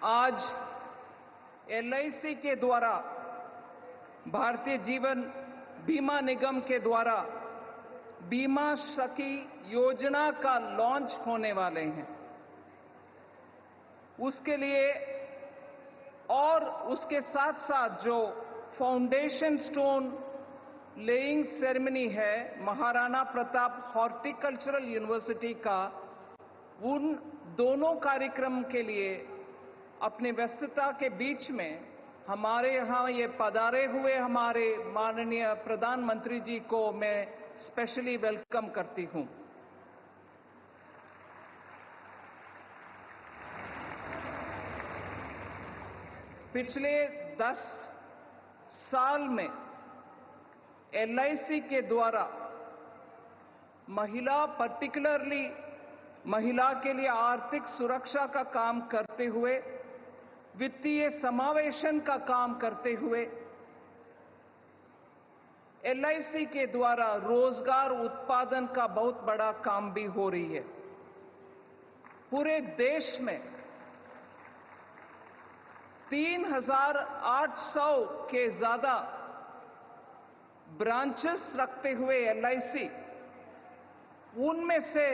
आज एलआईसी के द्वारा, भारतीय जीवन बीमा निगम के द्वारा बीमा सखी योजना का लॉन्च होने वाले हैं। उसके लिए और उसके साथ साथ जो फाउंडेशन स्टोन लेइंग सेरेमनी है महाराणा प्रताप हॉर्टिकल्चरल यूनिवर्सिटी का, उन दोनों कार्यक्रम के लिए अपनी व्यस्तता के बीच में हमारे यहाँ ये पधारे हुए हमारे माननीय प्रधानमंत्री जी को मैं स्पेशली वेलकम करती हूँ। पिछले 10 साल में एलआईसी के द्वारा पर्टिकुलरली महिला के लिए आर्थिक सुरक्षा का काम करते हुए, वित्तीय समावेशन का काम करते हुए, एलआईसी के द्वारा रोजगार उत्पादन का बहुत बड़ा काम भी हो रही है। पूरे देश में 3,800 के ज्यादा ब्रांचेस रखते हुए एलआईसी, उनमें से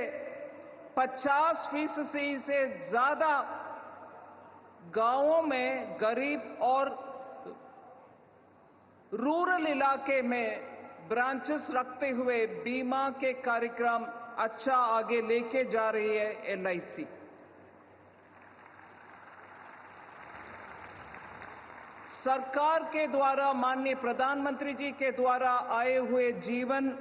50% से ज्यादा गांवों में, गरीब और रूरल इलाके में ब्रांचेस रखते हुए बीमा के कार्यक्रम अच्छा आगे लेके जा रही है एलआईसी। सरकार के द्वारा, माननीय प्रधानमंत्री जी के द्वारा आए हुए जीवन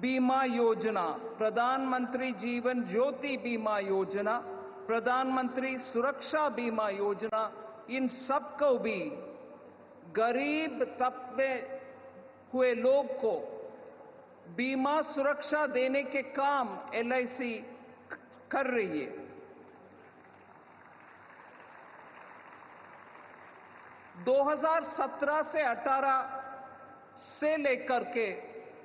बीमा योजना, प्रधानमंत्री जीवन ज्योति बीमा योजना, प्रधानमंत्री सुरक्षा बीमा योजना, इन सबको भी गरीब तबके हुए लोग को बीमा सुरक्षा देने के काम एलआईसी कर रही है। 2017 से 18 से लेकर के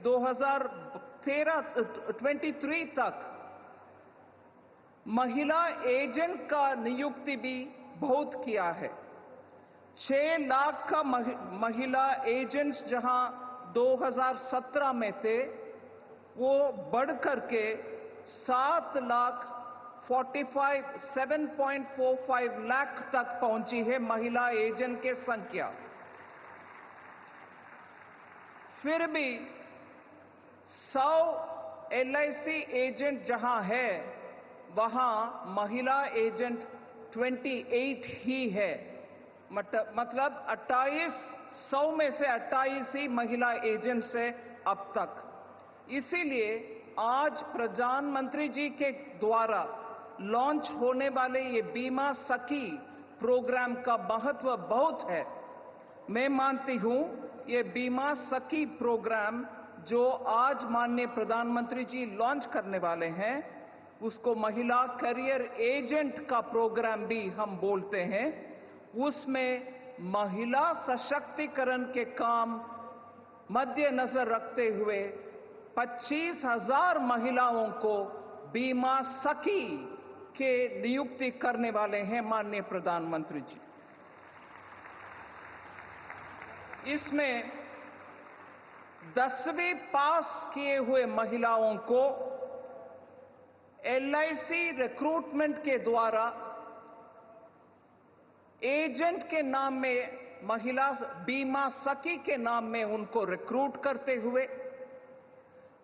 2023 तक महिला एजेंट का नियुक्ति भी बहुत किया है। 6 लाख का महिला एजेंट्स जहां 2017 में थे, वो बढ़कर के 7.45 लाख तक पहुंची है महिला एजेंट के संख्या। फिर भी 100 एलआईसी एजेंट जहां है, वहां महिला एजेंट 28 ही है। मतलब 100 में से 28 ही महिला एजेंट्स है अब तक। इसीलिए आज प्रधानमंत्री जी के द्वारा लॉन्च होने वाले ये बीमा सखी प्रोग्राम का महत्व बहुत है। मैं मानती हूं ये बीमा सखी प्रोग्राम जो आज माननीय प्रधानमंत्री जी लॉन्च करने वाले हैं, उसको महिला करियर एजेंट का प्रोग्राम भी हम बोलते हैं। उसमें महिला सशक्तिकरण के काम मद्देनजर रखते हुए 25,000 महिलाओं को बीमा सखी के नियुक्ति करने वाले हैं माननीय प्रधानमंत्री जी। इसमें 10वीं पास किए हुए महिलाओं को एलआईसी रिक्रूटमेंट के द्वारा एजेंट के नाम में, महिला बीमा सखी के नाम में उनको रिक्रूट करते हुए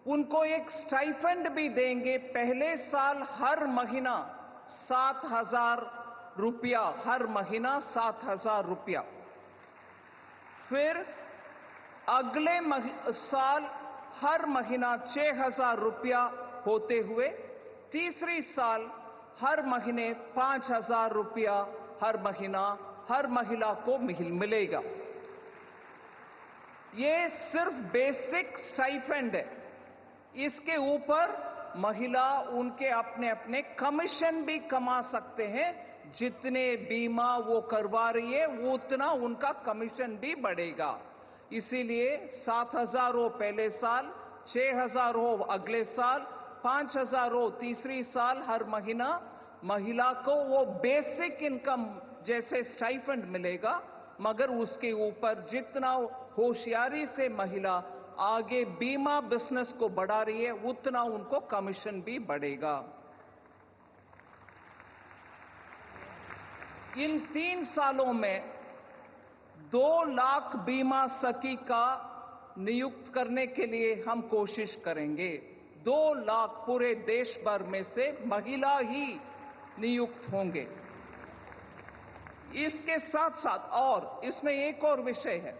उनको एक स्टाइपेंड भी देंगे। पहले साल हर महीना 7,000 रुपया, हर महीना 7,000 रुपया। फिर अगले साल हर महीना 6,000 रुपया होते हुए तीसरी साल हर महीने 5,000 रुपया हर महीना हर महिला को मिलेगा। ये सिर्फ बेसिक स्टाइपेंड है। इसके ऊपर महिला उनके अपने अपने कमीशन भी कमा सकते हैं। जितने बीमा वो करवा रही है उतना उनका कमीशन भी बढ़ेगा। इसीलिए 7,000 हो पहले साल, 6,000 हो अगले साल, 5,000 हो तीसरी साल हर महीना महिला को वो बेसिक इनकम जैसे स्टाइपेंड मिलेगा, मगर उसके ऊपर जितना होशियारी से महिला आगे बीमा बिजनेस को बढ़ा रही है, उतना उनको कमीशन भी बढ़ेगा। इन 3 सालों में 2 लाख बीमा सखी का नियुक्त करने के लिए हम कोशिश करेंगे। 2 लाख पूरे देश भर में से महिला ही नियुक्त होंगे। इसके साथ साथ और इसमें एक और विषय है,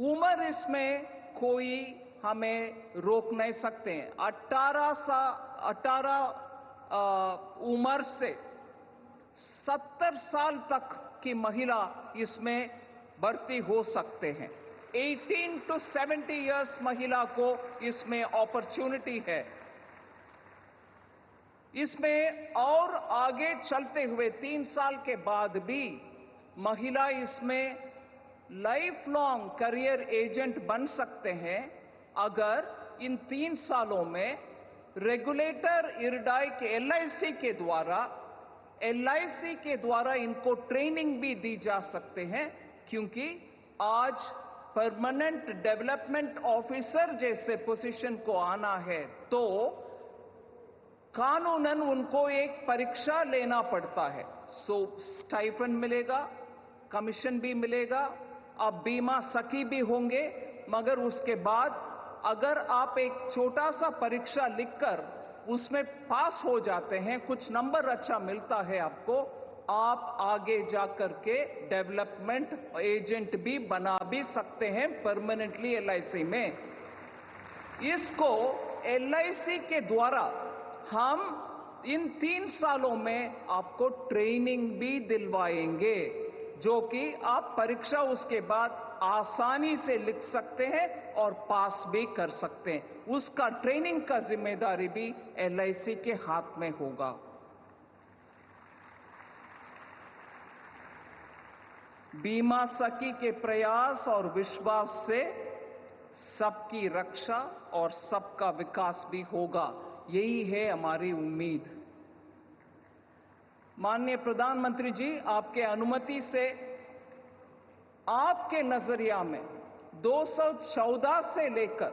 उम्र इसमें कोई हमें रोक नहीं सकते हैं। 18 उम्र से 70 साल तक की महिला इसमें भर्ती हो सकते हैं। 18 to 70 इयर्स महिला को इसमें अपॉर्चुनिटी है। इसमें और आगे चलते हुए 3 साल के बाद भी महिला इसमें लाइफ लॉन्ग करियर एजेंट बन सकते हैं, अगर इन 3 सालों में रेगुलेटर इरडाई के LIC के द्वारा इनको ट्रेनिंग भी दी जा सकते हैं, क्योंकि आज परमानेंट डेवलपमेंट ऑफिसर जैसे पोजीशन को आना है तो कानूनन उनको एक परीक्षा लेना पड़ता है। सो स्टाइपेंड मिलेगा, कमीशन भी मिलेगा, अब बीमा सखी भी होंगे, मगर उसके बाद अगर आप एक छोटा सा परीक्षा लिखकर उसमें पास हो जाते हैं, कुछ नंबर अच्छा मिलता है आपको, आप आगे जाकर के डेवलपमेंट एजेंट भी बना भी सकते हैं परमानेंटली LIC में। इसको LIC के द्वारा हम इन 3 सालों में आपको ट्रेनिंग भी दिलवाएंगे, जो कि आप परीक्षा उसके बाद आसानी से लिख सकते हैं और पास भी कर सकते हैं। उसका ट्रेनिंग का जिम्मेदारी भी LIC के हाथ में होगा। बीमा सखी के प्रयास और विश्वास से सबकी रक्षा और सबका विकास भी होगा, यही है हमारी उम्मीद। माननीय प्रधानमंत्री जी, आपके अनुमति से आपके नजरिया में 214 से लेकर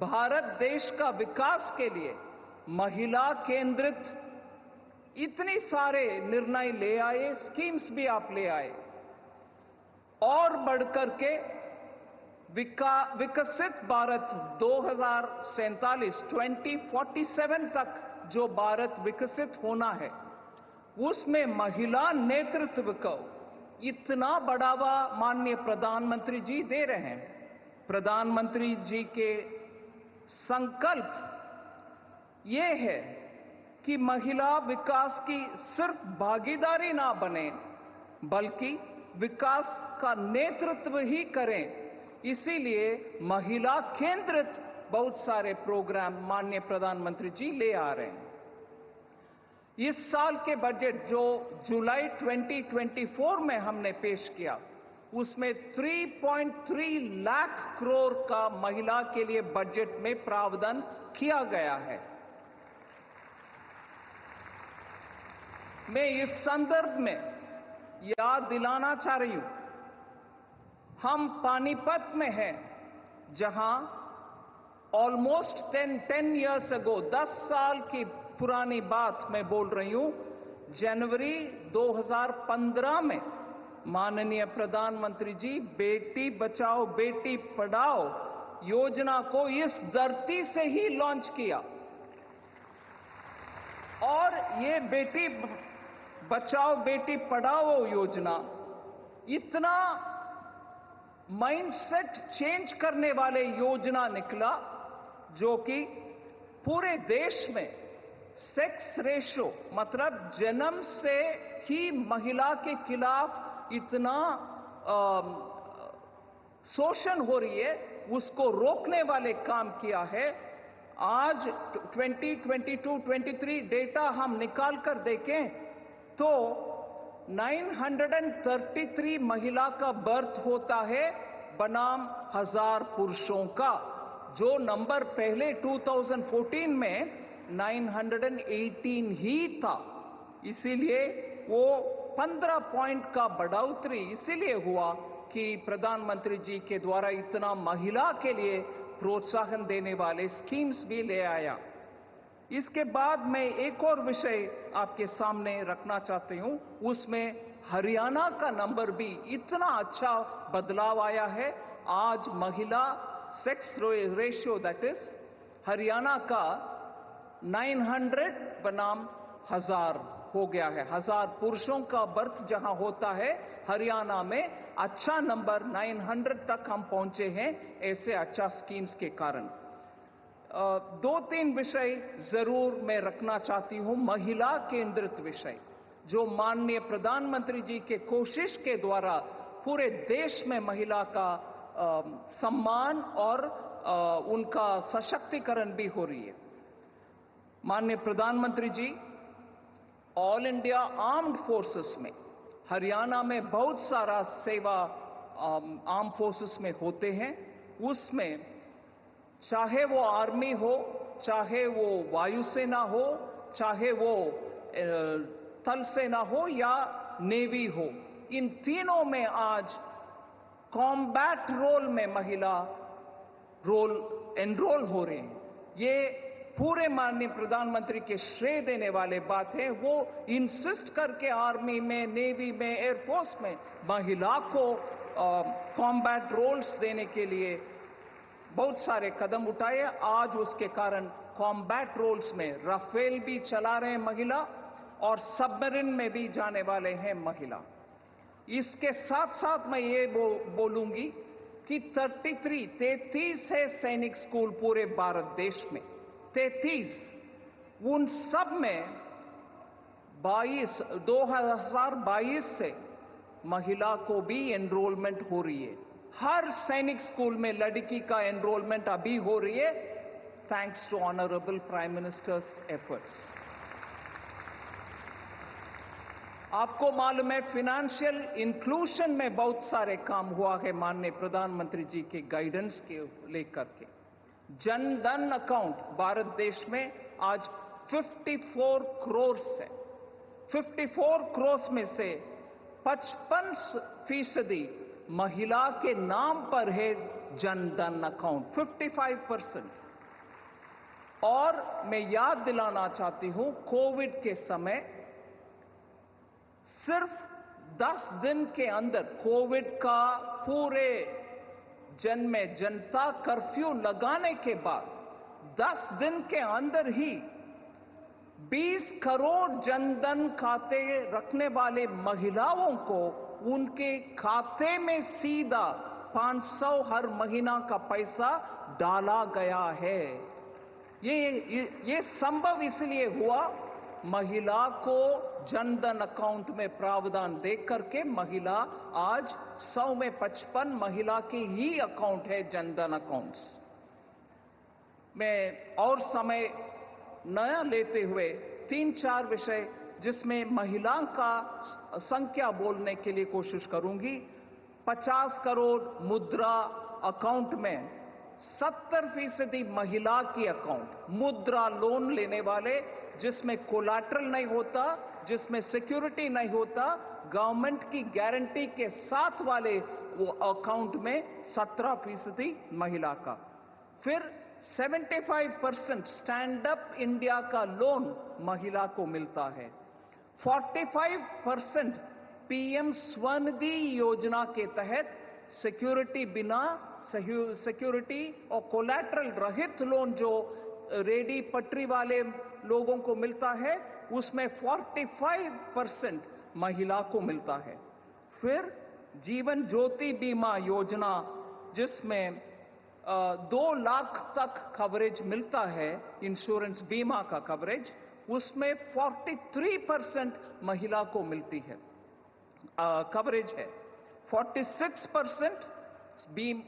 भारत देश का विकास के लिए महिला केंद्रित इतने सारे निर्णय ले आए, स्कीम्स भी आप ले आए, और बढ़कर के विकसित भारत 2047 तक जो भारत विकसित होना है, उसमें महिला नेतृत्व को इतना बढ़ावा माननीय प्रधानमंत्री जी दे रहे हैं। प्रधानमंत्री जी के संकल्प ये है कि महिला विकास की सिर्फ भागीदारी ना बने, बल्कि विकास का नेतृत्व ही करें। इसीलिए महिला केंद्रित बहुत सारे प्रोग्राम माननीय प्रधानमंत्री जी ले आ रहे हैं। इस साल के बजट जो जुलाई 2024 में हमने पेश किया, उसमें 3.3 लाख करोड़ का महिला के लिए बजट में प्रावधान किया गया है। मैं इस संदर्भ में याद दिलाना चाह रही हूं, हम पानीपत में हैं, जहां ऑलमोस्ट 10 इयर्स अगो, 10 साल की पुरानी बात मैं बोल रही हूं, जनवरी 2015 में माननीय प्रधानमंत्री जी बेटी बचाओ बेटी पढ़ाओ योजना को इस धरती से ही लॉन्च किया। और ये बेटी बचाओ बेटी पढ़ाओ योजना इतना माइंडसेट चेंज करने वाले योजना निकला, जो कि पूरे देश में सेक्स रेशो, मतलब जन्म से ही महिला के खिलाफ इतना शोषण हो रही है, उसको रोकने वाले काम किया है। आज 2022-23 डेटा हम निकाल कर देखें तो 933 महिला का बर्थ होता है बनाम 1000 पुरुषों का, जो नंबर पहले 2014 में 918 ही था। इसीलिए वो 15 पॉइंट का बढ़ोतरी इसीलिए हुआ कि प्रधानमंत्री जी के द्वारा इतना महिला के लिए प्रोत्साहन देने वाले स्कीम्स भी ले आया। इसके बाद मैं एक और विषय आपके सामने रखना चाहती हूं, उसमें हरियाणा का नंबर भी इतना अच्छा बदलाव आया है। आज महिला sex ratio that is Haryana का 900 बनाम 1000 हो गया है। 1000 पुरुषों का बर्थ जहां होता है, हरियाणा में अच्छा नंबर 900 तक हम पहुंचे हैं, ऐसे अच्छा स्कीम्स के कारण। 2-3 विषय जरूर मैं रखना चाहती हूं। महिला केंद्रित विषय, जो माननीय प्रधानमंत्री जी के कोशिश के द्वारा पूरे देश में महिला का सम्मान और उनका सशक्तिकरण भी हो रही है। माननीय प्रधानमंत्री जी ऑल इंडिया आर्म्ड फोर्सेस में, हरियाणा में बहुत सारा सेवा आर्म फोर्सेस में होते हैं। उसमें चाहे वो आर्मी हो, चाहे वो वायुसेना हो, चाहे वो थल सेना हो या नेवी हो, इन तीनों में आज कॉम्बैट रोल में महिला एनरोल हो रहे हैं। ये पूरे माननीय प्रधानमंत्री के श्रेय देने वाले बात है। वो इंसिस्ट करके आर्मी में, नेवी में, एयरफोर्स में महिला को कॉम्बैट रोल्स देने के लिए बहुत सारे कदम उठाए। आज उसके कारण कॉम्बैट रोल्स में राफेल भी चला रहे हैं महिला, और सबमरीन में भी जाने वाले हैं महिला। इसके साथ साथ मैं ये बोलूंगी कि 33 है सैनिक स्कूल पूरे भारत देश में, 33, उन सब में 2022 से महिला को भी एनरोलमेंट हो रही है। हर सैनिक स्कूल में लड़की का एनरोलमेंट अभी हो रही है, thanks to honourable prime minister's efforts. आपको मालूम है, फाइनेंशियल इंक्लूजन में बहुत सारे काम हुआ है माननीय प्रधानमंत्री जी के गाइडेंस के लेकर के। जन धन अकाउंट भारत देश में आज 54 करोड़ है। 54 करोड़ में से 55% महिला के नाम पर है जन धन अकाउंट, 55%। और मैं याद दिलाना चाहती हूं, कोविड के समय सिर्फ 10 दिन के अंदर कोविड का पूरे जनता कर्फ्यू लगाने के बाद 10 दिन के अंदर ही 20 करोड़ जनधन खाते रखने वाले महिलाओं को उनके खाते में सीधा 500 हर महीना का पैसा डाला गया है। ये संभव इसलिए हुआ, महिला को जनधन अकाउंट में प्रावधान दे करके महिला आज 100 में 55 महिला के ही अकाउंट है जनधन अकाउंट्स। मैं और समय नया लेते हुए 3-4 विषय जिसमें महिला का संख्या बोलने के लिए कोशिश करूंगी। 50 करोड़ मुद्रा अकाउंट में 70% महिला की अकाउंट, मुद्रा लोन लेने वाले, जिसमें कोलैटरल नहीं होता, जिसमें सिक्योरिटी नहीं होता, गवर्नमेंट की गारंटी के साथ वाले वो अकाउंट में 17% महिला का। फिर 75% स्टैंड अप इंडिया का लोन महिला को मिलता है। 45% पीएम स्वनिधि योजना के तहत सिक्योरिटी और कोलैटरल रहित लोन जो रेडी पटरी वाले लोगों को मिलता है, उसमें 45% महिला को मिलता है। फिर जीवन ज्योति बीमा योजना, जिसमें 2 लाख तक कवरेज मिलता है, इंश्योरेंस बीमा का कवरेज, उसमें 43% महिला को मिलती है, कवरेज है। 46%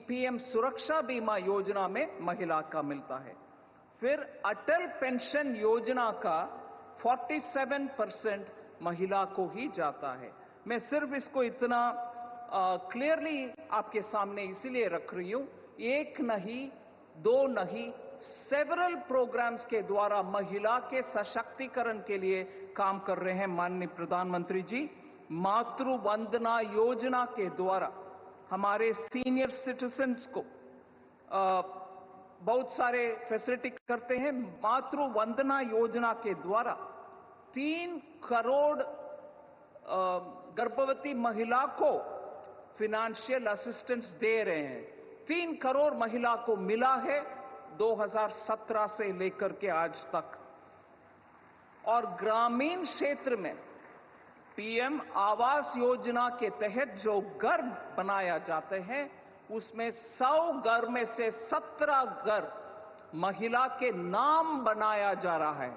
पीएम सुरक्षा बीमा योजना में महिला का मिलता है। फिर अटल पेंशन योजना का 47% महिला को ही जाता है। मैं सिर्फ इसको इतना क्लियरली आपके सामने इसीलिए रख रही हूं, एक नहीं, 2 नहीं, सेवरल प्रोग्राम्स के द्वारा महिला के सशक्तिकरण के लिए काम कर रहे हैं माननीय प्रधानमंत्री जी। मातृ वंदना योजना के द्वारा हमारे सीनियर सिटीजन्स को बहुत सारे फैसिलिटी करते हैं। मातृ वंदना योजना के द्वारा 3 करोड़ गर्भवती महिला को फाइनेंशियल असिस्टेंस दे रहे हैं। 3 करोड़ महिला को मिला है 2017 से लेकर के आज तक। और ग्रामीण क्षेत्र में पीएम आवास योजना के तहत जो घर बनाया जाते हैं उसमें 100 घर में से 17 घर महिला के नाम बनाया जा रहा है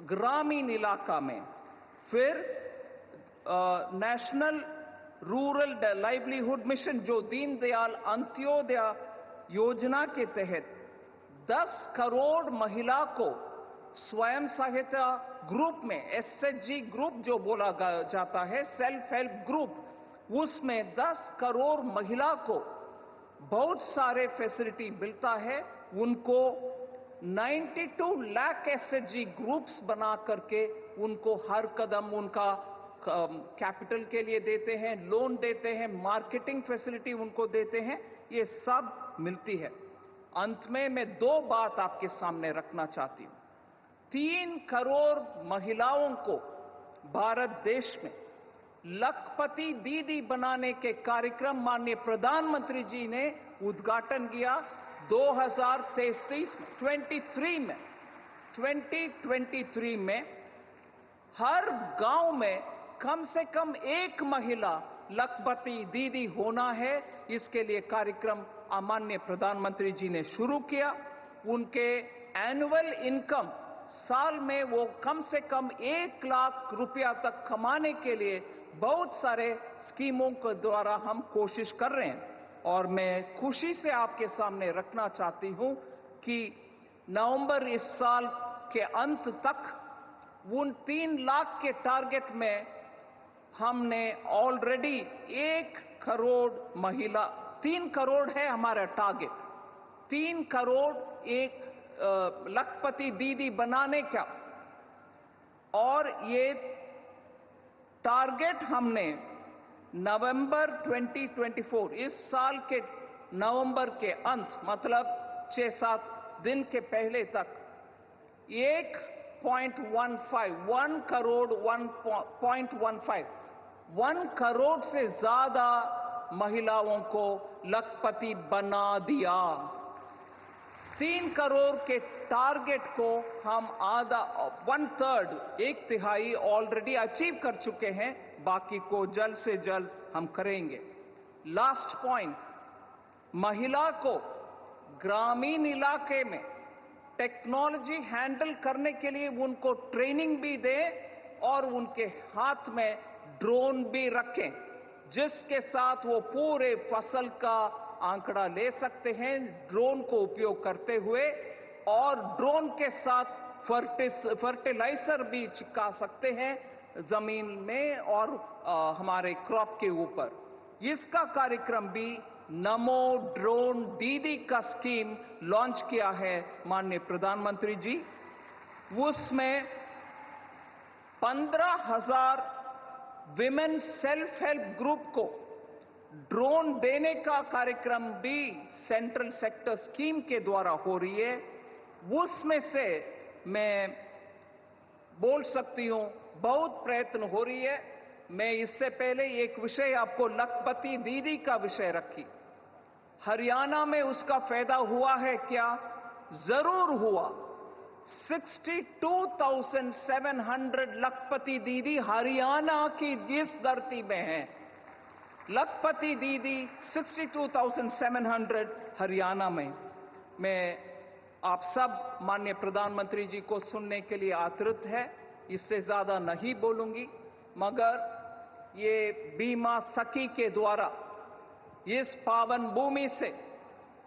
ग्रामीण इलाका में। फिर नेशनल रूरल लाइवलीहुड मिशन जो दीनदयाल अंत्योदय योजना के तहत 10 करोड़ महिला को स्वयं सहायता ग्रुप में एसएचजी ग्रुप जो बोला जाता है, सेल्फ हेल्प ग्रुप, उसमें 10 करोड़ महिला को बहुत सारे फैसिलिटी मिलता है। उनको 92 लाख एसएचजी ग्रुप्स बना करके उनको हर कदम उनका कैपिटल के लिए देते हैं, लोन देते हैं, मार्केटिंग फैसिलिटी उनको देते हैं, ये सब मिलती है। अंत में मैं 2 बात आपके सामने रखना चाहती हूं। 3 करोड़ महिलाओं को भारत देश में लखपति दीदी बनाने के कार्यक्रम माननीय प्रधानमंत्री जी ने उद्घाटन किया 2023 में हर गांव में कम से कम 1 महिला लखपति दीदी होना है। इसके लिए कार्यक्रम माननीय प्रधानमंत्री जी ने शुरू किया। उनके एनुअल इनकम साल में वो कम से कम 1 लाख रुपया तक कमाने के लिए बहुत सारे स्कीमों के द्वारा हम कोशिश कर रहे हैं। और मैं खुशी से आपके सामने रखना चाहती हूं कि नवंबर इस साल के अंत तक उन 3 लाख के टारगेट में हमने ऑलरेडी 1 करोड़ महिला, 3 करोड़ है हमारा टारगेट, 3 करोड़ एक लखपति दीदी बनाने का। और ये टारगेट हमने नवंबर 2024 इस साल के नवंबर के अंत मतलब 6-7 दिन के पहले तक 1 करोड़ से ज्यादा महिलाओं को लखपति बना दिया। 3 करोड़ के टारगेट को हम आधा 1/3 1/3 ऑलरेडी अचीव कर चुके हैं, बाकी को जल्द से जल्द हम करेंगे। लास्ट पॉइंट, महिला को ग्रामीण इलाके में टेक्नोलॉजी हैंडल करने के लिए उनको ट्रेनिंग भी दें और उनके हाथ में ड्रोन भी रखें, जिसके साथ वो पूरे फसल का आंकड़ा ले सकते हैं ड्रोन को उपयोग करते हुए, और ड्रोन के साथ फर्टिलाइजर भी छिड़का सकते हैं जमीन में और हमारे क्रॉप के ऊपर। इसका कार्यक्रम भी नमो ड्रोन दीदी का स्कीम लॉन्च किया है माननीय प्रधानमंत्री जी। उसमें 15,000 विमेन सेल्फ हेल्प ग्रुप को ड्रोन देने का कार्यक्रम भी सेंट्रल सेक्टर स्कीम के द्वारा हो रही है। उसमें से मैं बोल सकती हूं बहुत प्रयत्न हो रही है। मैं इससे पहले एक विषय आपको लखपति दीदी का विषय रखी। हरियाणा में उसका फायदा हुआ है क्या? जरूर हुआ। 62,700 लखपति दीदी हरियाणा की इस धरती में हैं। लखपति दीदी 62,700 हरियाणा में। मैं आप सब माननीय प्रधानमंत्री जी को सुनने के लिए आतुर है, इससे ज्यादा नहीं बोलूंगी, मगर ये बीमा सखी के द्वारा इस पावन भूमि से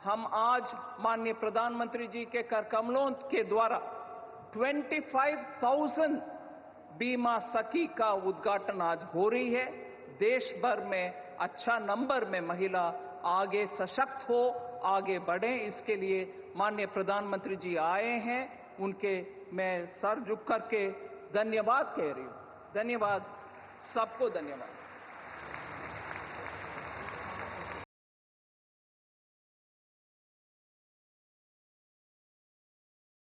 हम आज माननीय प्रधानमंत्री जी के कर कमलों के द्वारा 25,000 बीमा सखी का उद्घाटन आज हो रही है। देश भर में अच्छा नंबर में महिला आगे सशक्त हो, आगे बढ़े, इसके लिए माननीय प्रधानमंत्री जी आए हैं। उनके मैं सर झुक करके धन्यवाद कह रही हूं। धन्यवाद। सबको धन्यवाद।